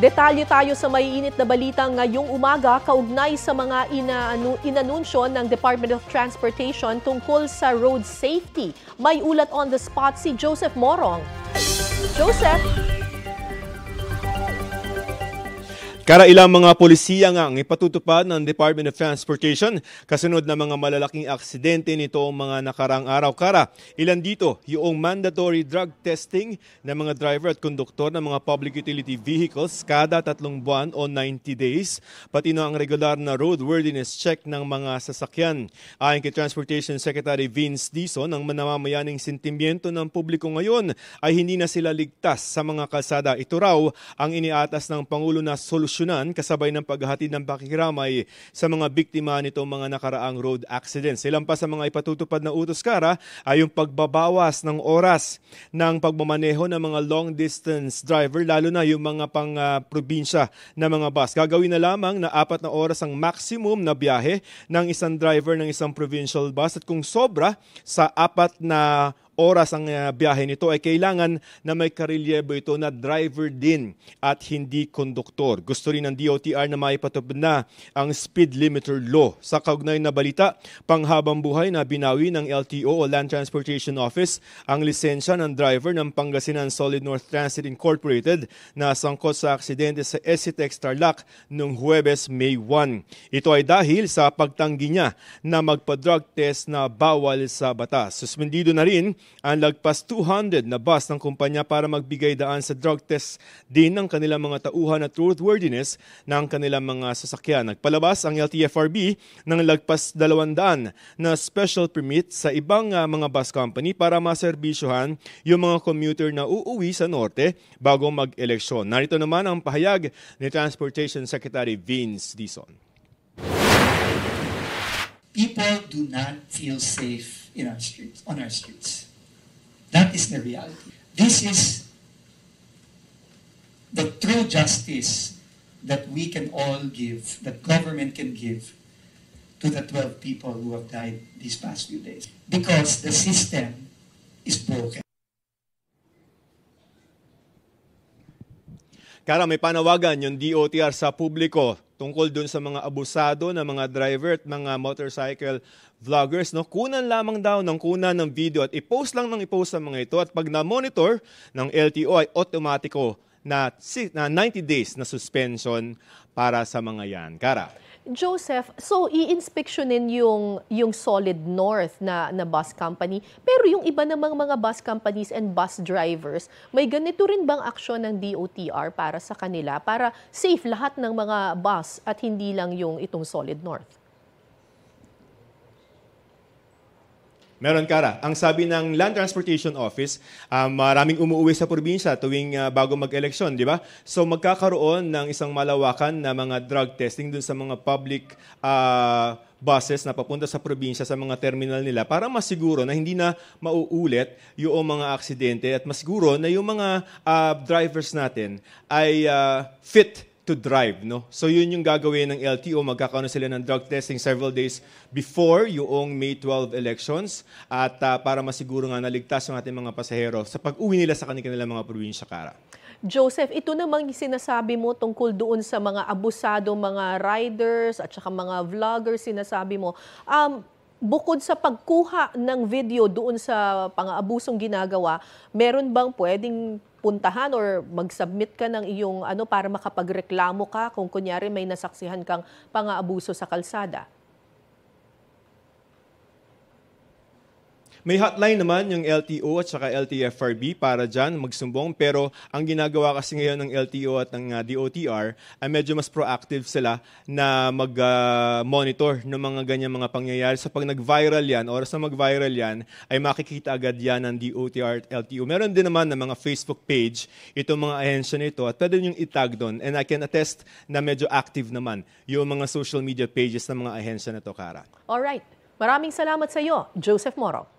Detalye tayo sa maiinit na balita ngayong umaga kaugnay sa mga inanunsyo ng Department of Transportation tungkol sa road safety. May ulat on the spot si Joseph Morong. Joseph? Ilang mga polisiya nga ang ipatutupad ng Department of Transportation kasunod ng mga malalaking aksidente nitong mga nakarang araw. Ilan dito yung mandatory drug testing ng mga driver at konduktor ng mga public utility vehicles kada 3 buwan o 90 days, pati na ang regular na roadworthiness check ng mga sasakyan. Ayon kay Transportation Secretary Vince Dizon, ang namamayaning sentimiento ng publiko ngayon ay hindi na sila ligtas sa mga kalsada. Ito raw ang iniatas ng Pangulo na solusyon kasabay ng paghahatid ng pakikiramay sa mga biktima nitong mga nakaraang road accidents. Ilan pa sa mga ipatutupad na utos ay yung pagbabawas ng oras ng pagmamaneho ng mga long distance driver, lalo na yung mga pang-probinsya na mga bus. Gagawin na lamang na 4 na oras ang maximum na biyahe ng isang driver ng isang provincial bus, at kung sobra sa 4 na oras ang biyahe nito ay kailangan na may karelyebo ito na driver din at hindi konduktor. Gusto rin ng DOTR na maipatupad na ang speed limiter law. Sa kaugnay na balita, panghabang buhay na binawi ng LTO o Land Transportation Office ang lisensya ng driver ng Pangasinan Solid North Transit Incorporated na sangkot sa aksidente sa SCTEX Tarlac noong Huwebes, May 1. Ito ay dahil sa pagtanggi niya na magpa-drug test na bawal sa batas. Suspendido na rin ang lagpas 200 na bus ng kumpanya para magbigay daan sa drug test din ng kanilang mga tauhan at roadworthiness ng kanilang mga sasakyan. Nagpalabas ang LTFRB ng lagpas 200 na special permit sa ibang mga bus company para maserbisyohan yung mga commuter na uuwi sa norte bago mag-eleksyon. Narito naman ang pahayag ni Transportation Secretary Vince Dizon. People do not feel safe in our streets, on our streets. That is the reality. This is the true justice that we can all give, that government can give to the 12 people who have died these past few days. Because the system is broken. May panawagan yung DOTR sa publiko tungkol dun sa mga abusado na mga driver at mga motorcycle vloggers. Kunan lamang daw ng video at i-post lang ng i-post sa mga ito, at pag na-monitor ng LTO ay automatiko na 90 days na suspension para sa mga yan. Joseph, so i-inspeksyonin yung Solid North na bus company, pero yung iba namang mga bus companies and bus drivers, may ganito rin bang aksyon ng DOTR para sa kanila, para safe lahat ng mga bus at hindi lang yung itong Solid North? Meron, Ang sabi ng Land Transportation Office, maraming umuwi sa probinsya tuwing bago mag-eleksyon, di ba? So magkakaroon ng isang malawakan na mga drug testing dun sa mga public buses na papunta sa probinsya sa mga terminal nila para masiguro na hindi na mauulit yung mga aksidente at masiguro na yung mga drivers natin ay fit to drive, So yun yung gagawin ng LTO. Magkakaroon sila ng drug testing several days before yung May 12 elections, at para masiguro nga naligtas yung ating mga pasahero sa pag-uwi nila sa kanilang mga probinsya, Joseph, ito namang sinasabi mo tungkol doon sa mga abusado, mga riders at saka mga vloggers, sinasabi mo, bukod sa pagkuha ng video doon sa pang-aabusong ginagawa, meron bang pwedeng puntahan or mag-submit ka ng iyong para makapagreklamo ka kung kunyari may nasaksihan kang pang-aabuso sa kalsada? May hotline naman yung LTO at saka LTFRB para dyan magsumbong, pero ang ginagawa kasi ngayon ng LTO at ng DOTR ay medyo mas proactive sila na mag-monitor ng mga ganyan mga pangyayari. So pag nag-viral yan, oras na mag-viral yan, ay makikita agad yan ng DOTR at LTO. Meron din naman ng mga Facebook page itong mga ahensya nito at pwede nyo itag doon. And I can attest na medyo active naman yung mga social media pages ng mga ahensya na to, Alright. Maraming salamat sa iyo, Joseph Morong.